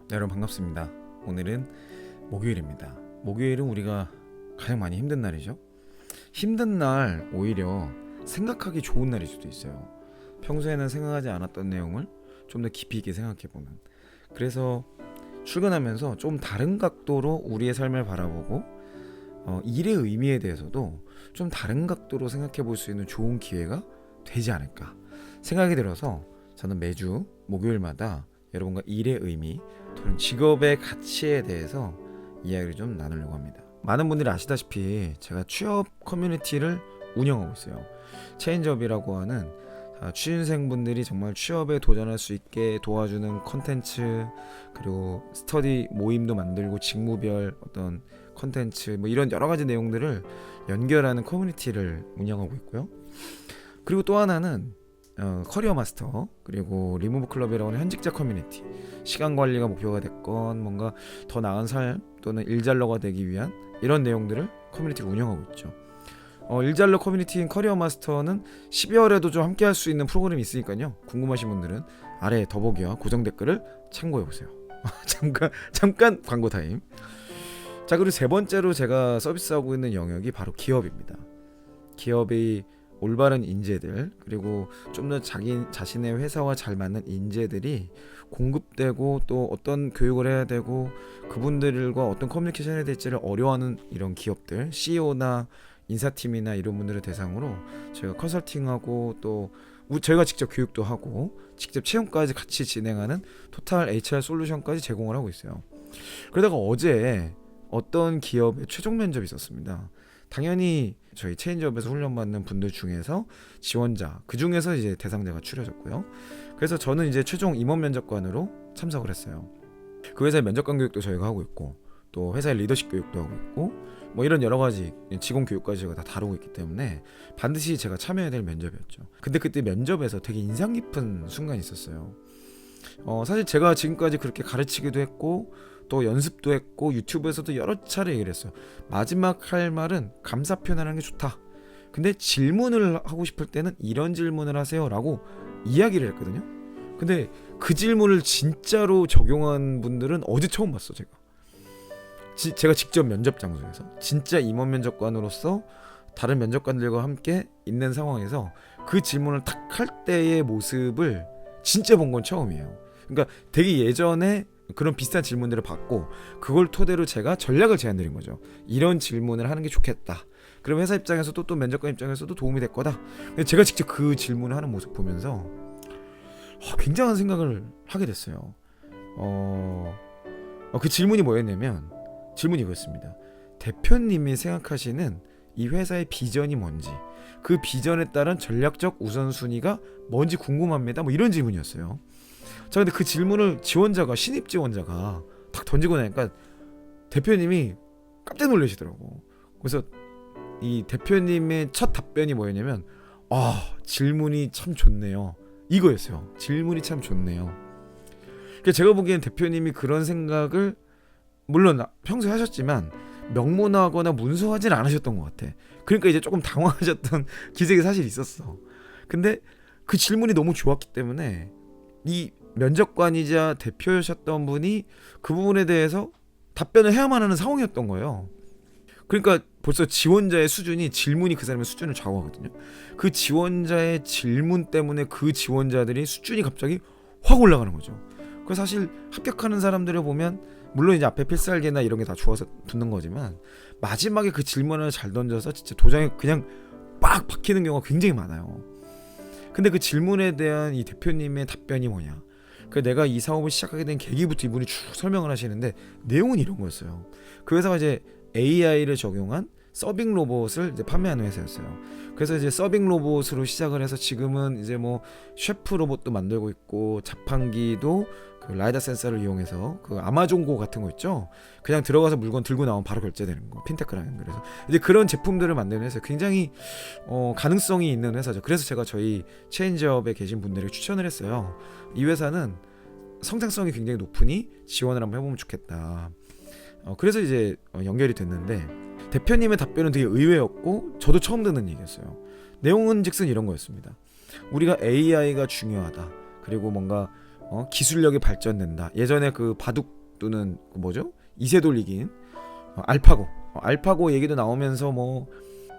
네, 여러분 반갑습니다. 오늘은 목요일입니다. 목요일은 우리가 가장 많이 힘든 날이죠. 힘든 날 오히려 생각하기 좋은 날일 수도 있어요. 평소에는 생각하지 않았던 내용을 좀 더 깊이 있게 생각해보는. 그래서 출근하면서 좀 다른 각도로 우리의 삶을 바라보고 일의 의미에 대해서도 좀 다른 각도로 생각해 볼 수 있는 좋은 기회가 되지 않을까 생각이 들어서 저는 매주 목요일마다 여러분과 일의 의미 또는 직업의 가치에 대해서 이야기를 좀 나누려고 합니다. 많은 분들이 아시다시피 제가 취업 커뮤니티를 운영하고 있어요. 체인지업이라고 하는 취준생분들이 정말 취업에 도전할 수 있게 도와주는 컨텐츠, 그리고 스터디 모임도 만들고 직무별 어떤 컨텐츠 뭐 이런 여러 가지 내용들을 연결하는 커뮤니티를 운영하고 있고요. 그리고 또 하나는 커리어 마스터, 그리고 리무브 클럽이라고 하는 현직자 커뮤니티, 시간 관리가 목표가 됐건 뭔가 더 나은 삶 또는 일잘러가 되기 위한 이런 내용들을 커뮤니티를 운영하고 있죠. 일잘러 커뮤니티인 커리어 마스터는 12월에도 좀 함께 할 수 있는 프로그램이 있으니까요. 궁금하신 분들은 아래 더보기와 고정 댓글을 참고해 보세요. 잠깐 광고 타임. 자, 그리고 세 번째로 제가 서비스하고 있는 영역이 바로 기업입니다. 기업의 올바른 인재들, 그리고 좀 더 자기 자신의 회사와 잘 맞는 인재들이 공급되고 또 어떤 교육을 해야 되고 그분들과 어떤 커뮤니케이션 해야 될지를 어려워하는 이런 기업들, CEO나 인사팀이나 이런 분들을 대상으로 저희가 컨설팅하고 또 저희가 직접 교육도 하고 직접 채용까지 같이 진행하는 토탈 HR 솔루션까지 제공을 하고 있어요. 그러다가 어제 어떤 기업의 최종 면접이 있었습니다. 당연히 저희 체인지업에서 훈련받는 분들 중에서 지원자, 그 중에서 이제 대상자가 추려졌고요. 그래서 저는 이제 최종 임원 면접관으로 참석을 했어요. 그 회사의 면접관 교육도 저희가 하고 있고, 또 회사의 리더십 교육도 하고 있고, 뭐 이런 여러 가지 직원 교육까지 저희가 다 다루고 있기 때문에 반드시 제가 참여해야 될 면접이었죠. 근데 그때 면접에서 되게 인상 깊은 순간이 있었어요. 사실 제가 지금까지 그렇게 가르치기도 했고 또 연습도 했고 유튜브에서도 여러 차례 얘기를 했어요. 마지막 할 말은 감사 표현하는 게 좋다. 근데 질문을 하고 싶을 때는 이런 질문을 하세요 라고 이야기를 했거든요. 근데 그 질문을 진짜로 적용한 분들은 어제 처음 봤어. 제가 직접 면접 장소에서 진짜 임원 면접관으로서 다른 면접관들과 함께 있는 상황에서 그 질문을 탁 할 때의 모습을 진짜 본 건 처음이에요. 그러니까 되게 예전에 그런 비슷한 질문들을 받고 그걸 토대로 제가 전략을 제안드린 거죠. 이런 질문을 하는 게 좋겠다. 그럼 회사 입장에서도 또 면접관 입장에서도 도움이 될 거다. 근데 제가 직접 그 질문을 하는 모습 보면서 굉장한 생각을 하게 됐어요. 그 질문이 뭐였냐면, 질문이 이거였습니다. 대표님이 생각하시는 이 회사의 비전이 뭔지, 그 비전에 따른 전략적 우선순위가 뭔지 궁금합니다. 뭐 이런 질문이었어요. 자, 근데 그 질문을 신입 지원자가 딱 던지고 나니까 대표님이 깜짝 놀라시더라고. 그래서 이 대표님의 첫 답변이 뭐였냐면, 질문이 참 좋네요. 이거였어요. 질문이 참 좋네요. 그러니까 제가 보기엔 대표님이 그런 생각을 물론 평소에 하셨지만 명문화하거나 문서하진 않으셨던 것 같아. 그러니까 이제 조금 당황하셨던 기색이 사실 있었어. 근데 그 질문이 너무 좋았기 때문에 이 면접관이자 대표셨던 분이 그 부분에 대해서 답변을 해야만 하는 상황이었던 거예요. 그러니까 벌써 지원자의 수준이, 질문이 그 사람의 수준을 좌우하거든요. 그 지원자의 질문 때문에 그 지원자들이 수준이 갑자기 확 올라가는 거죠. 그래서 사실 합격하는 사람들을 보면 물론 이제 앞에 필살기나 이런 게 다 좋아서 붙는 거지만 마지막에 그 질문을 잘 던져서 진짜 도장에 그냥 빡 박히는 경우가 굉장히 많아요. 근데 그 질문에 대한 이 대표님의 답변이 뭐냐, 내가 이 사업을 시작하게 된 계기부터 이분이 쭉 설명을 하시는데 내용은 이런 거였어요. 그 회사가 이제 AI를 적용한 서빙 로봇을 이제 판매하는 회사였어요. 그래서 이제 서빙 로봇으로 시작을 해서 지금은 이제 뭐 셰프 로봇도 만들고 있고, 자판기도 그 라이다 센서를 이용해서 그 아마존고 같은 거 있죠. 그냥 들어가서 물건 들고 나오면 바로 결제되는 거, 핀테크라는. 그래서 이제 그런 제품들을 만드는 회사, 굉장히 가능성이 있는 회사죠. 그래서 제가 저희 체인지업에 계신 분들에게 추천을 했어요. 이 회사는 성장성이 굉장히 높으니 지원을 한번 해보면 좋겠다. 그래서 이제 연결이 됐는데 대표님의 답변은 되게 의외였고 저도 처음 듣는 얘기였어요. 내용은 즉슨 이런 거였습니다. 우리가 AI가 중요하다. 그리고 뭔가 기술력이 발전된다. 예전에 그 바둑 두는 그 뭐죠? 이세 돌리기인 알파고 얘기도 나오면서 뭐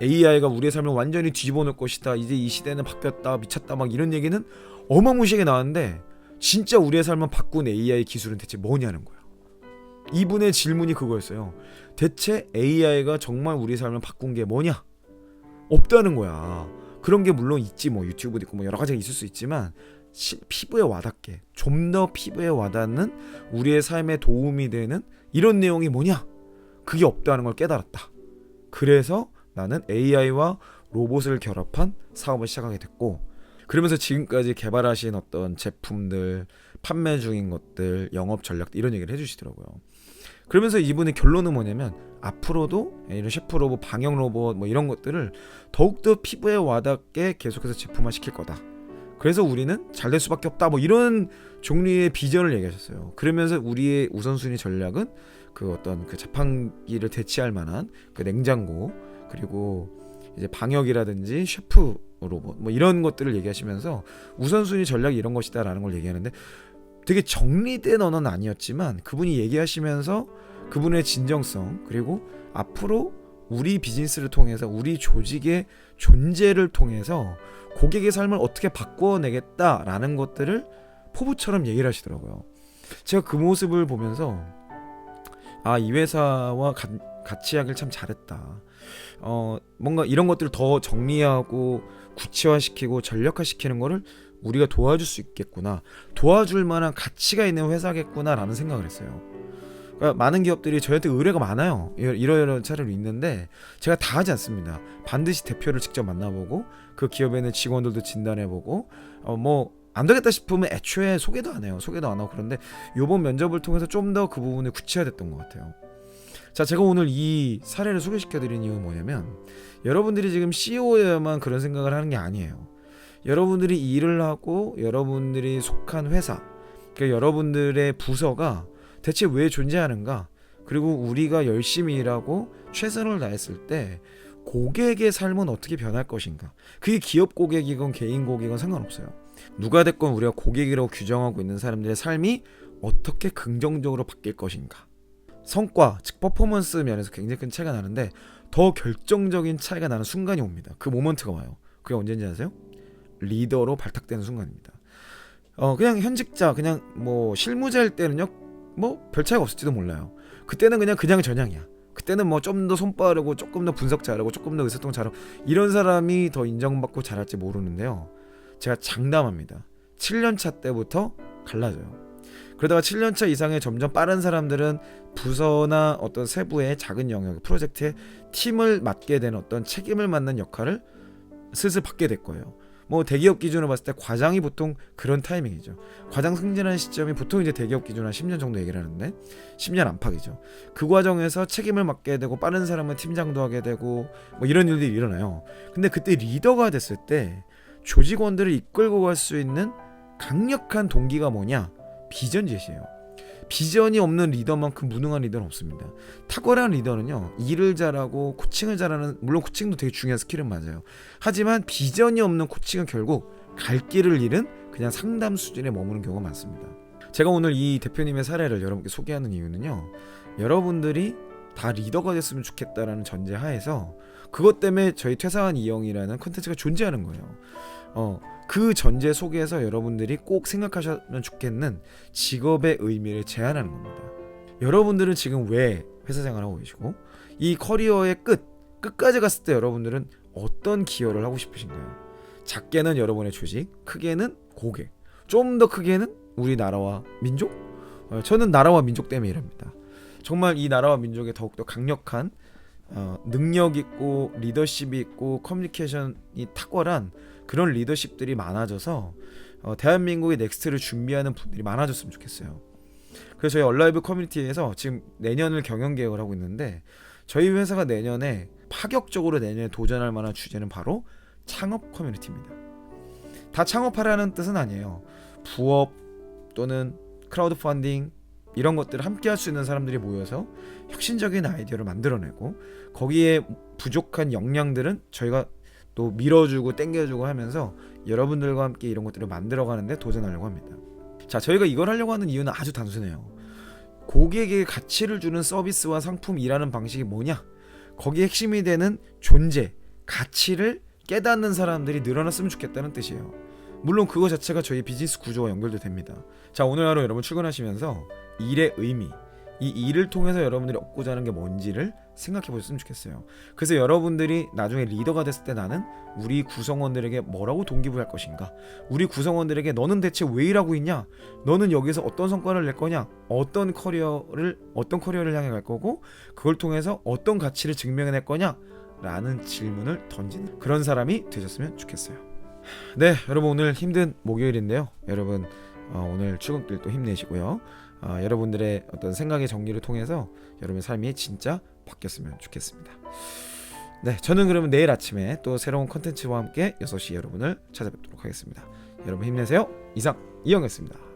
AI가 우리의 삶을 완전히 뒤집어 놓을 것이다. 이제 이 시대는 바뀌었다. 미쳤다. 막 이런 얘기는 어마무시하게 나왔는데 진짜 우리의 삶을 바꾼 AI 기술은 대체 뭐냐는 거야. 이분의 질문이 그거였어요. 대체 AI가 정말 우리의 삶을 바꾼 게 뭐냐? 없다는 거야. 그런 게 물론 있지, 뭐 유튜브도 있고 뭐 여러 가지가 있을 수 있지만 피부에 와닿게, 좀 더 피부에 와닿는 우리의 삶에 도움이 되는 이런 내용이 뭐냐? 그게 없다는 걸 깨달았다. 그래서 나는 AI와 로봇을 결합한 사업을 시작하게 됐고, 그러면서 지금까지 개발하신 어떤 제품들, 판매 중인 것들, 영업 전략 이런 얘기를 해주시더라고요. 그러면서 이분의 결론은 뭐냐면 앞으로도 이런 셰프 로봇, 방역 로봇 뭐 이런 것들을 더욱더 피부에 와닿게 계속해서 제품화 시킬 거다. 그래서 우리는 잘 될 수밖에 없다. 뭐 이런 종류의 비전을 얘기하셨어요. 그러면서 우리의 우선순위 전략은 그 어떤 그 자판기를 대체할 만한 그 냉장고, 그리고 이제 방역이라든지 셰프 로봇 뭐 이런 것들을 얘기하시면서 우선순위 전략이 이런 것이다라는 걸 얘기하는데 되게 정리된 언어는 아니었지만 그분이 얘기하시면서 그분의 진정성, 그리고 앞으로 우리 비즈니스를 통해서 우리 조직의 존재를 통해서 고객의 삶을 어떻게 바꿔내겠다라는 것들을 포부처럼 얘기를 하시더라고요. 제가 그 모습을 보면서 이 회사와 같이 하길 참 잘했다. 뭔가 이런 것들을 더 정리하고 구체화시키고 전략화시키는 거를 우리가 도와줄 수 있겠구나, 도와줄 만한 가치가 있는 회사겠구나라는 생각을 했어요. 그러니까 많은 기업들이 저희한테 의뢰가 많아요. 이러이러한 차례로 있는데 제가 다 하지 않습니다. 반드시 대표를 직접 만나보고 그 기업에 있는 직원들도 진단해보고 뭐 안 되겠다 싶으면 애초에 소개도 안 해요. 소개도 안 하고. 그런데 이번 면접을 통해서 좀 더 그 부분을 구체화됐던 것 같아요. 자, 제가 오늘 이 사례를 소개시켜드린 이유는 뭐냐면 여러분들이 지금 CEO여야만 그런 생각을 하는 게 아니에요. 여러분들이 일을 하고 여러분들이 속한 회사, 그러니까 여러분들의 부서가 대체 왜 존재하는가, 그리고 우리가 열심히 일하고 최선을 다했을 때 고객의 삶은 어떻게 변할 것인가. 그게 기업 고객이건 개인 고객이건 상관없어요. 누가 됐건 우리가 고객이라고 규정하고 있는 사람들의 삶이 어떻게 긍정적으로 바뀔 것인가. 성과, 즉 퍼포먼스 면에서 굉장히 큰 차이가 나는데 더 결정적인 차이가 나는 순간이 옵니다. 그 모먼트가 와요. 그게 언제인지 아세요? 리더로 발탁되는 순간입니다. 그냥 현직자, 그냥 뭐 실무자일 때는요, 뭐 별 차이가 없을지도 몰라요. 그때는 그냥 전향이야. 그때는 뭐 좀 더 손 빠르고 조금 더 분석 잘하고 조금 더 의사소통 잘하고 이런 사람이 더 인정받고 잘할지 모르는데요. 제가 장담합니다. 7년차 때부터 갈라져요. 그러다가 7년차 이상의 점점 빠른 사람들은 부서나 어떤 세부의 작은 영역, 프로젝트에 팀을 맡게 되는 어떤 책임을 맡는 역할을 슬슬 받게 될 거예요. 뭐 대기업 기준으로 봤을 때 과장이 보통 그런 타이밍이죠. 과장 승진하는 시점이 보통 이제 대기업 기준 한 10년 정도 얘기를 하는데 10년 안팎이죠. 그 과정에서 책임을 맡게 되고 빠른 사람은 팀장도 하게 되고 뭐 이런 일들이 일어나요. 근데 그때 리더가 됐을 때 조직원들을 이끌고 갈 수 있는 강력한 동기가 뭐냐? 비전 제시예요. 비전이 없는 리더만큼 무능한 리더는 없습니다. 탁월한 리더는요, 일을 잘하고 코칭을 잘하는, 물론 코칭도 되게 중요한 스킬은 맞아요. 하지만 비전이 없는 코칭은 결국 갈 길을 잃은 그냥 상담 수준에 머무는 경우가 많습니다. 제가 오늘 이 대표님의 사례를 여러분께 소개하는 이유는요, 여러분들이 다 리더가 됐으면 좋겠다라는 전제 하에서 그것 때문에 저희 퇴사한 이영이라는 컨텐츠가 존재하는 거예요. 그 전제 속에서 여러분들이 꼭 생각하셨으면 좋겠는 직업의 의미를 제안하는 겁니다. 여러분들은 지금 왜 회사 생활을 하고 계시고 이 커리어의 끝까지 갔을 때 여러분들은 어떤 기여를 하고 싶으신가요? 작게는 여러분의 조직, 크게는 고객, 좀 더 크게는 우리나라와 민족? 저는 나라와 민족 때문에 일합니다. 정말 이 나라와 민족에 더욱더 강력한 능력 있고 리더십이 있고 커뮤니케이션이 탁월한 그런 리더십들이 많아져서 대한민국의 넥스트를 준비하는 분들이 많아졌으면 좋겠어요. 그래서 저희 얼라이브 커뮤니티에서 지금 내년을 경영 계획을 하고 있는데 저희 회사가 내년에 파격적으로 내년에 도전할 만한 주제는 바로 창업 커뮤니티입니다. 다 창업하라는 뜻은 아니에요. 부업 또는 크라우드 펀딩 이런 것들을 함께 할 수 있는 사람들이 모여서 혁신적인 아이디어를 만들어내고 거기에 부족한 역량들은 저희가 또 밀어주고 땡겨주고 하면서 여러분들과 함께 이런 것들을 만들어가는데 도전하려고 합니다. 자, 저희가 이걸 하려고 하는 이유는 아주 단순해요. 고객에게 가치를 주는 서비스와 상품이라는 방식이 뭐냐? 거기에 핵심이 되는 존재, 가치를 깨닫는 사람들이 늘어났으면 좋겠다는 뜻이에요. 물론 그거 자체가 저희 비즈니스 구조와 연결도 됩니다. 자, 오늘 하루 여러분 출근하시면서 일의 의미, 이 일을 통해서 여러분들이 얻고자 하는 게 뭔지를 생각해 보셨으면 좋겠어요. 그래서 여러분들이 나중에 리더가 됐을 때 나는 우리 구성원들에게 뭐라고 동기부여할 것인가, 우리 구성원들에게 너는 대체 왜 일하고 있냐, 너는 여기서 어떤 성과를 낼 거냐, 어떤 커리어를 향해 갈 거고, 그걸 통해서 어떤 가치를 증명해낼 거냐 라는 질문을 던지는 그런 사람이 되셨으면 좋겠어요. 네, 여러분 오늘 힘든 목요일인데요. 여러분 오늘 출근길 또 힘내시고요. 여러분들의 어떤 생각의 정리를 통해서 여러분의 삶이 진짜 바뀌었으면 좋겠습니다. 네, 저는 그러면 내일 아침에 또 새로운 컨텐츠와 함께 6시 여러분을 찾아뵙도록 하겠습니다. 여러분 힘내세요. 이상 이영이었습니다.